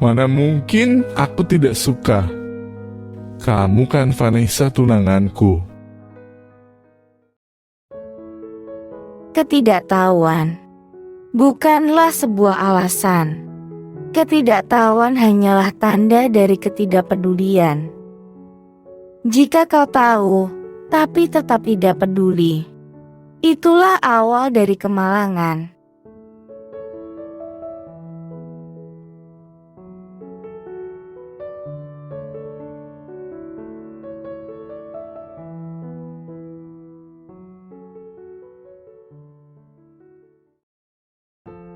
Mana mungkin aku tidak suka. Kamu kan Vanessa tunanganku. Ketidaktahuan bukanlah sebuah alasan. Ketidaktahuan hanyalah tanda dari ketidakpedulian. Jika kau tahu, tapi tetap tidak peduli, itulah awal dari kemalangan.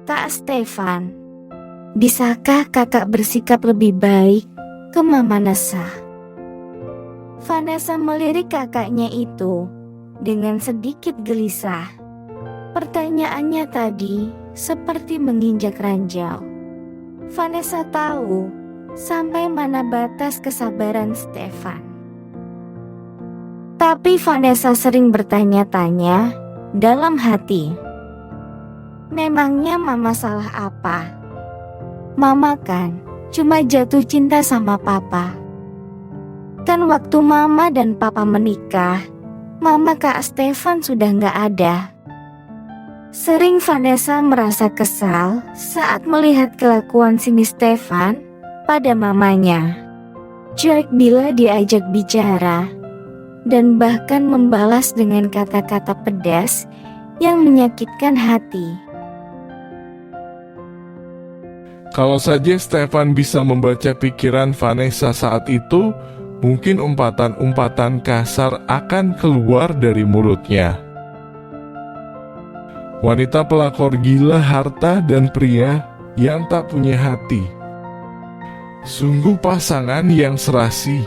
Kak Stefan, bisakah kakak bersikap lebih baik ke Mama Nessa? Vanessa melirik kakaknya itu dengan sedikit gelisah. Pertanyaannya tadi seperti menginjak ranjau. Vanessa tahu sampai mana batas kesabaran Stefan. Tapi Vanessa sering bertanya-tanya dalam hati, memangnya Mama salah apa? Mama kan cuma jatuh cinta sama Papa. Kan waktu Mama dan Papa menikah, Mama Kak Stefan sudah nggak ada. Sering Vanessa merasa kesal saat melihat kelakuan sini Stefan pada mamanya. Cuek bila diajak bicara, dan bahkan membalas dengan kata-kata pedas yang menyakitkan hati. Kalau saja Stefan bisa membaca pikiran Vanessa saat itu, mungkin umpatan-umpatan kasar akan keluar dari mulutnya. Wanita pelakor gila harta dan pria yang tak punya hati. Sungguh pasangan yang serasi.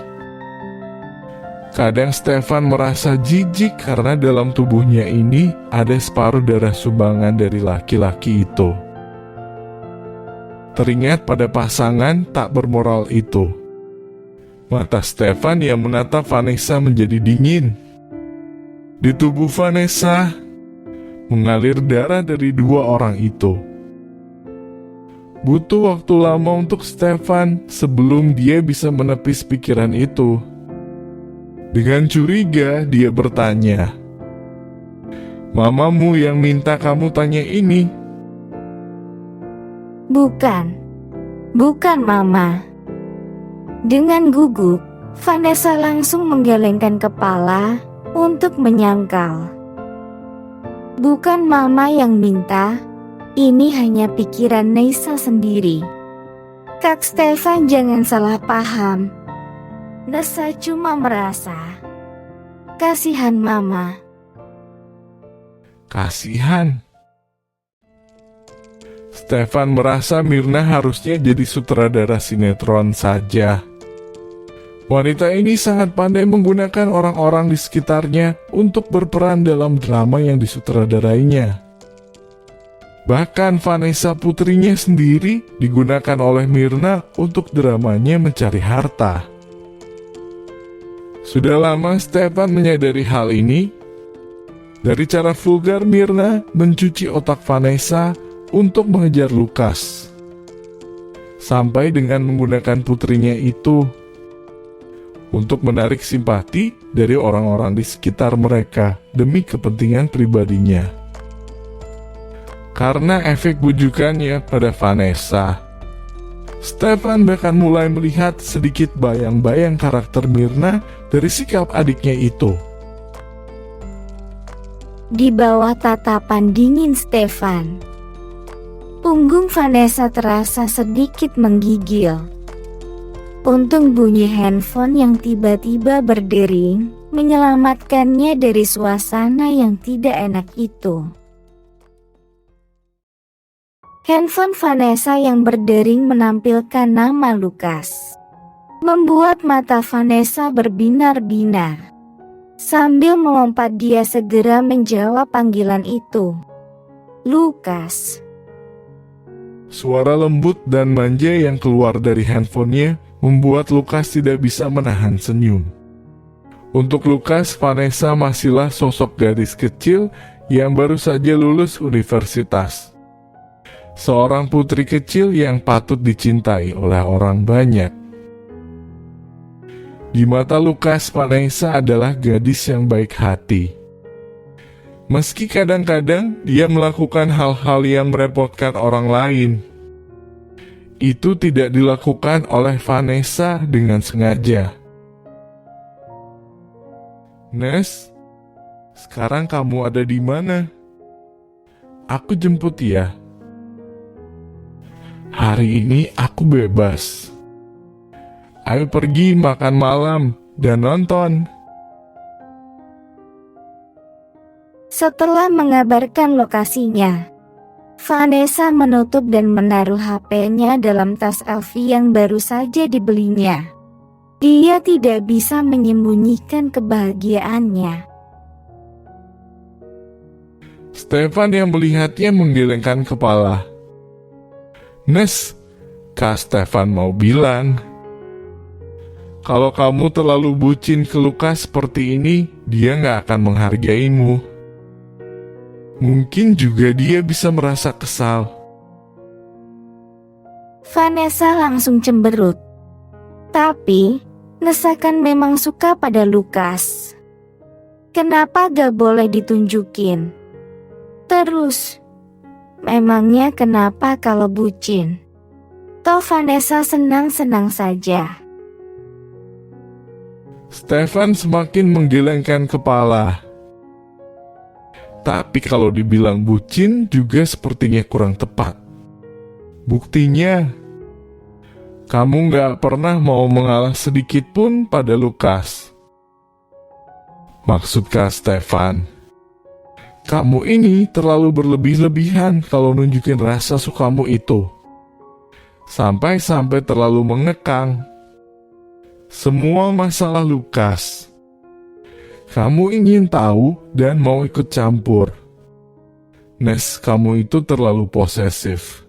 Kadang Stefan merasa jijik karena dalam tubuhnya ini ada separuh darah sumbangan dari laki-laki itu. Teringat pada pasangan tak bermoral itu. Mata Stefan yang menatap Vanessa menjadi dingin. Di tubuh Vanessa mengalir darah dari dua orang itu. Butuh waktu lama untuk Stefan sebelum dia bisa menepis pikiran itu. Dengan curiga dia bertanya, "Mamamu yang minta kamu tanya ini?" Bukan Mama. Dengan gugup, Vanessa langsung menggelengkan kepala untuk menyangkal. Bukan Mama yang minta, ini hanya pikiran Nessa sendiri. Kak Stefan jangan salah paham. Nessa cuma merasa kasihan Mama. Kasihan? Stefan merasa Mirna harusnya jadi sutradara sinetron saja. Wanita ini sangat pandai menggunakan orang-orang di sekitarnya untuk berperan dalam drama yang disutradarainya. Bahkan Vanessa putrinya sendiri digunakan oleh Mirna untuk dramanya mencari harta. Sudah lama Stefan menyadari hal ini. Dari cara vulgar Mirna mencuci otak Vanessa untuk mengejar Lukas. Sampai dengan menggunakan putrinya itu untuk menarik simpati dari orang-orang di sekitar mereka demi kepentingan pribadinya. Karena efek bujukannya pada Vanessa, Stefan bahkan mulai melihat sedikit bayang-bayang karakter Mirna dari sikap adiknya itu. Di bawah tatapan dingin Stefan, punggung Vanessa terasa sedikit menggigil. Untung bunyi handphone yang tiba-tiba berdering menyelamatkannya dari suasana yang tidak enak itu. Handphone Vanessa yang berdering menampilkan nama Lukas. Membuat mata Vanessa berbinar-binar. Sambil melompat dia segera menjawab panggilan itu. Lukas. Suara lembut dan manja yang keluar dari handphonenya membuat Lukas tidak bisa menahan senyum. Untuk Lukas, Vanessa masihlah sosok gadis kecil yang baru saja lulus universitas. seorang putri kecil yang patut dicintai oleh orang banyak. Di mata Lukas, Vanessa adalah gadis yang baik hati. Meski kadang-kadang dia melakukan hal-hal yang merepotkan orang lain, itu tidak dilakukan oleh Vanessa dengan sengaja. Nes, sekarang kamu ada di mana? Aku jemput ya. Hari ini aku bebas. Ayo pergi makan malam dan nonton. Setelah mengabarkan lokasinya, Vanessa menutup dan menaruh HP-nya dalam tas Elvi yang baru saja dibelinya. Dia tidak bisa menyembunyikan kebahagiaannya. Stefan yang melihatnya menggelengkan kepala. Nes, Kak Stefan mau bilang, kalau kamu terlalu bucin ke Lukas seperti ini, dia gak akan menghargaimu. Mungkin juga dia bisa merasa kesal. Vanessa langsung cemberut. Tapi, Nesa kan memang suka pada Lukas. Kenapa gak boleh ditunjukin? Terus, memangnya kenapa kalau bucin? Toh Vanessa senang-senang saja. Stefan semakin menggelengkan kepala. Tapi kalau dibilang bucin juga sepertinya kurang tepat. Buktinya, kamu gak pernah mau mengalah sedikit pun pada Lukas. Maksud Kak Stefan, kamu ini terlalu berlebih-lebihan kalau nunjukin rasa sukamu itu. Sampai-sampai terlalu mengekang. Semua masalah Lukas. Kamu ingin tahu dan mau ikut campur. Nes, kamu itu terlalu posesif.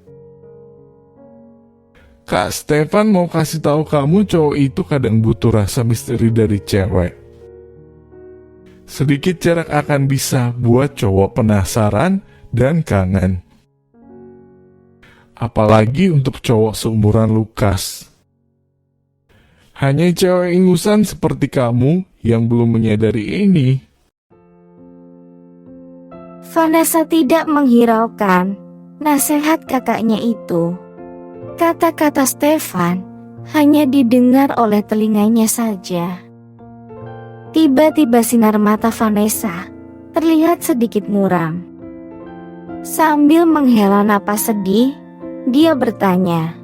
Kak Stefan mau kasih tahu kamu cowok itu kadang butuh rasa misteri dari cewek. Sedikit jarak akan bisa buat cowok penasaran dan kangen. Apalagi untuk cowok seumuran Lukas. Hanya cewek ingusan seperti kamu yang belum menyadari ini. Vanessa tidak menghiraukan nasihat kakaknya itu. Kata-kata Stefan hanya didengar oleh telinganya saja. Tiba-tiba sinar mata Vanessa terlihat sedikit muram. Sambil menghela napas sedih, dia bertanya,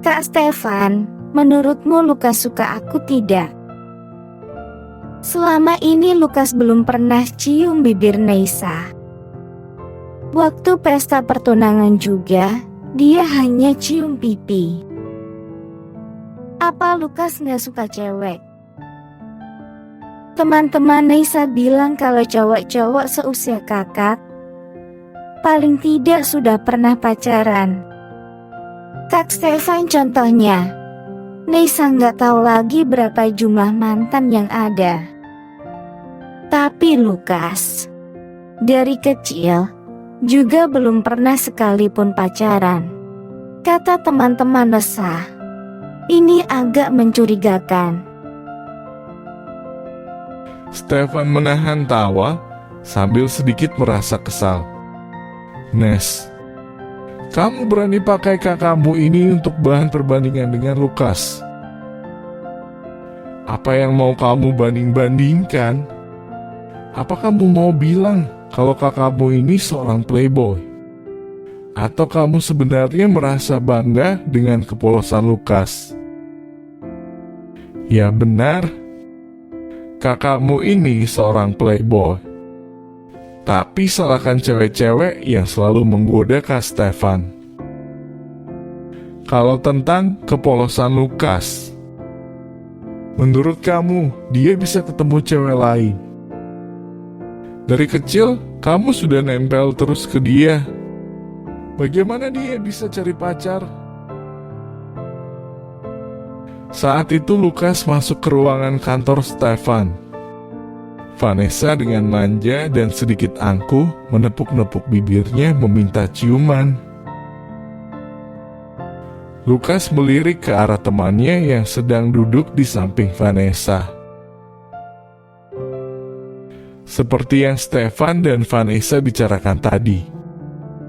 "Kak Stefan, menurutmu Lukas suka aku tidak?" Selama ini Lukas belum pernah cium bibir Neisa. Waktu pesta pertunangan juga, dia hanya cium pipi. Apa Lukas gak suka cewek? Teman-teman Neisa bilang kalau cowok-cowok seusia kakak paling tidak sudah pernah pacaran. Kak Stefan contohnya. Neisa gak tahu lagi berapa jumlah mantan yang ada. Tapi Lukas, dari kecil, juga belum pernah sekalipun pacaran. Kata teman-teman Nesa, ini agak mencurigakan. Stefan menahan tawa sambil sedikit merasa kesal. Nes, kamu berani pakai kakakmu ini untuk bahan perbandingan dengan Lukas. Apa yang mau kamu banding-bandingkan? Apa kamu mau bilang kalau kakakmu ini seorang playboy? Atau kamu sebenarnya merasa bangga dengan kepolosan Lukas? Ya benar, kakakmu ini seorang playboy. Tapi salahkan cewek-cewek yang selalu menggoda Kak Stefan. Kalau tentang kepolosan Lukas, menurut kamu dia bisa ketemu cewek lain? Dari kecil kamu sudah nempel terus ke dia. Bagaimana dia bisa cari pacar? Saat itu Lukas masuk ke ruangan kantor Stefan. Vanessa dengan manja dan sedikit angkuh menepuk-nepuk bibirnya meminta ciuman. Lukas melirik ke arah temannya yang sedang duduk di samping Vanessa. Seperti yang Stefan dan Vanessa bicarakan tadi.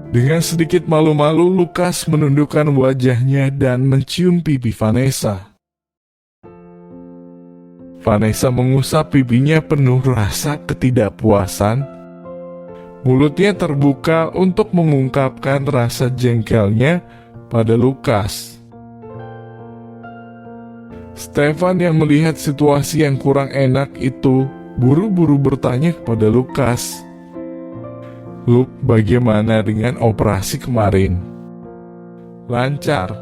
Dengan sedikit malu-malu, Lukas menundukkan wajahnya dan mencium pipi Vanessa. Vanessa mengusap pipinya penuh rasa ketidakpuasan. Mulutnya terbuka untuk mengungkapkan rasa jengkelnya pada Lukas. Stefan yang melihat situasi yang kurang enak itu buru-buru bertanya kepada Lukas, "Luk, bagaimana dengan operasi kemarin?" "Lancar."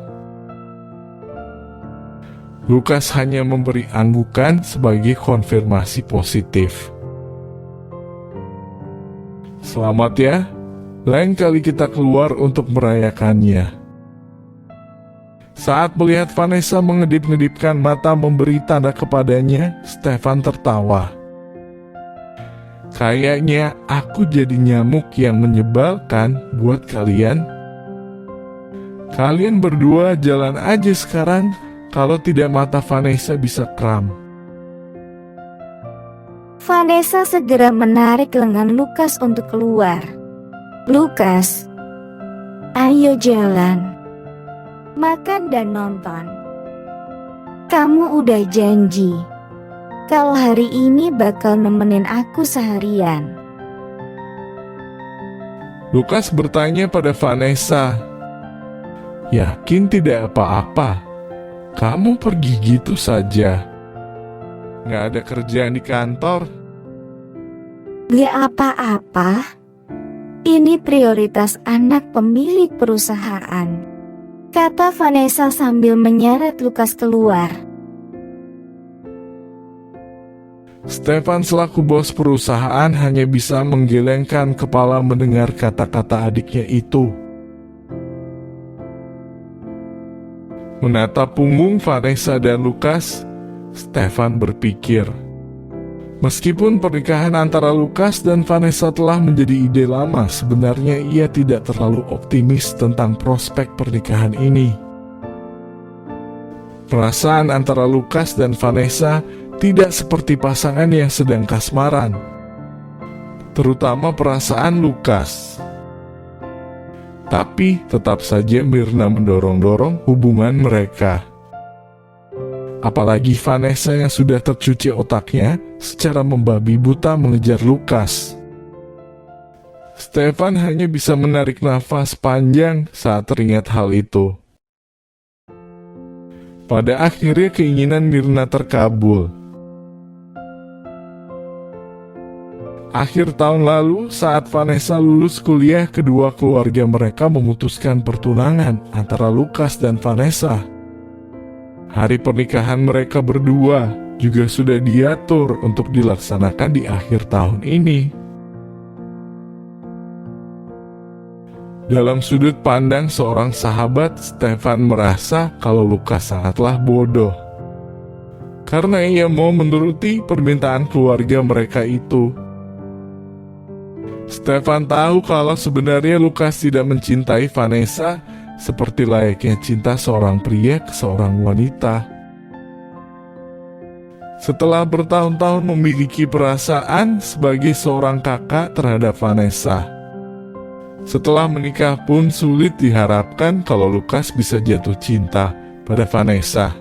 Lukas hanya memberi anggukan sebagai konfirmasi positif. "Selamat ya, lain kali kita keluar untuk merayakannya." Saat melihat Vanessa mengedip-ngedipkan mata memberi tanda kepadanya, Stefan tertawa. "Kayaknya aku jadi nyamuk yang menyebalkan buat kalian. Kalian berdua jalan aja sekarang, kalau tidak mata Vanessa bisa kram." Vanessa segera menarik lengan Lukas untuk keluar. "Lukas, ayo jalan. Makan dan nonton. Kamu udah janji kalau hari ini bakal nemenin aku seharian." Lukas bertanya pada Vanessa, "Yakin tidak apa-apa? Kamu pergi gitu saja? Nggak ada kerjaan di kantor?" "Gak apa-apa. Ini prioritas anak pemilik perusahaan," kata Vanessa sambil menyeret Lukas keluar. Stefan selaku bos perusahaan hanya bisa menggelengkan kepala mendengar kata-kata adiknya itu. Menatap punggung Vanessa dan Lukas, Stefan berpikir, meskipun pernikahan antara Lukas dan Vanessa telah menjadi ide lama, sebenarnya ia tidak terlalu optimis tentang prospek pernikahan ini. Perasaan antara Lukas dan Vanessa tidak seperti pasangan yang sedang kasmaran, terutama perasaan Lukas. Tapi tetap saja Myrna mendorong-dorong hubungan mereka. Apalagi Vanessa yang sudah tercuci otaknya secara membabi buta mengejar Lukas. Stefan hanya bisa menarik nafas panjang saat teringat hal itu. Pada akhirnya keinginan Myrna terkabul. Akhir tahun lalu, saat Vanessa lulus kuliah, kedua keluarga mereka memutuskan pertunangan antara Lukas dan Vanessa. Hari pernikahan mereka berdua juga sudah diatur untuk dilaksanakan di akhir tahun ini. Dalam sudut pandang seorang sahabat, Stefan merasa kalau Lukas sangatlah bodoh. Karena ia mau menuruti permintaan keluarga mereka itu. Stefan tahu kalau sebenarnya Lukas tidak mencintai Vanessa seperti layaknya cinta seorang pria ke seorang wanita. Setelah bertahun-tahun memiliki perasaan sebagai seorang kakak terhadap Vanessa, setelah menikah pun sulit diharapkan kalau Lukas bisa jatuh cinta pada Vanessa.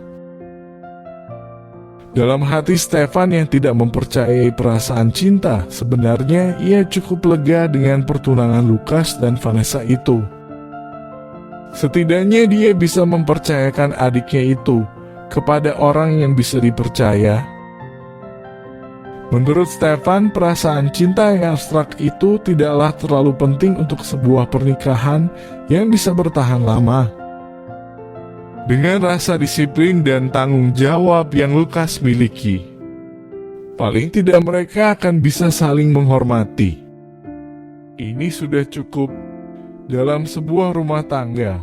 Dalam hati Stefan yang tidak mempercayai perasaan cinta, sebenarnya ia cukup lega dengan pertunangan Lukas dan Vanessa itu. Setidaknya dia bisa mempercayakan adiknya itu kepada orang yang bisa dipercaya. Menurut Stefan, perasaan cinta yang abstrak itu tidaklah terlalu penting untuk sebuah pernikahan yang bisa bertahan lama. Dengan rasa disiplin dan tanggung jawab yang Lukas miliki, paling tidak mereka akan bisa saling menghormati. Ini sudah cukup dalam sebuah rumah tangga.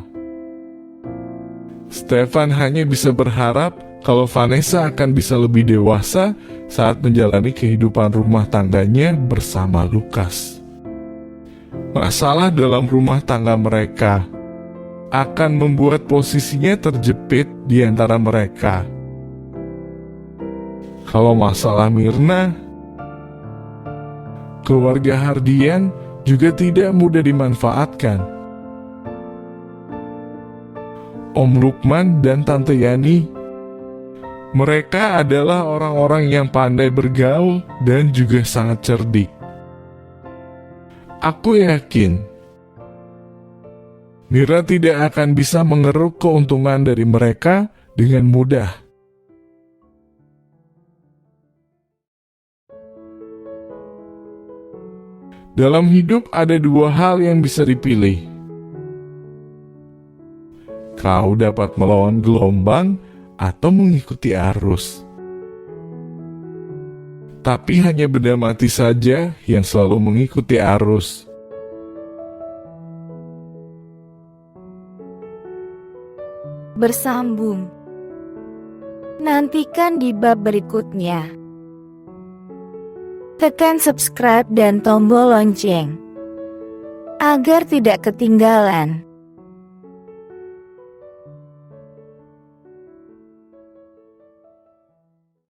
Stefan hanya bisa berharap kalau Vanessa akan bisa lebih dewasa saat menjalani kehidupan rumah tangganya bersama Lukas. Masalah dalam rumah tangga mereka akan membuat posisinya terjepit di antara mereka. Kalau masalah Mirna, keluarga Hardian juga tidak mudah dimanfaatkan. Om Lukman dan Tante Yani, mereka adalah orang-orang yang pandai bergaul dan juga sangat cerdik. Aku yakin Mira tidak akan bisa mengeruk keuntungan dari mereka dengan mudah. Dalam hidup ada dua hal yang bisa dipilih. Kau dapat melawan gelombang atau mengikuti arus. Tapi hanya benda mati saja yang selalu mengikuti arus. Bersambung. Nantikan di bab berikutnya. Tekan subscribe dan tombol lonceng agar tidak ketinggalan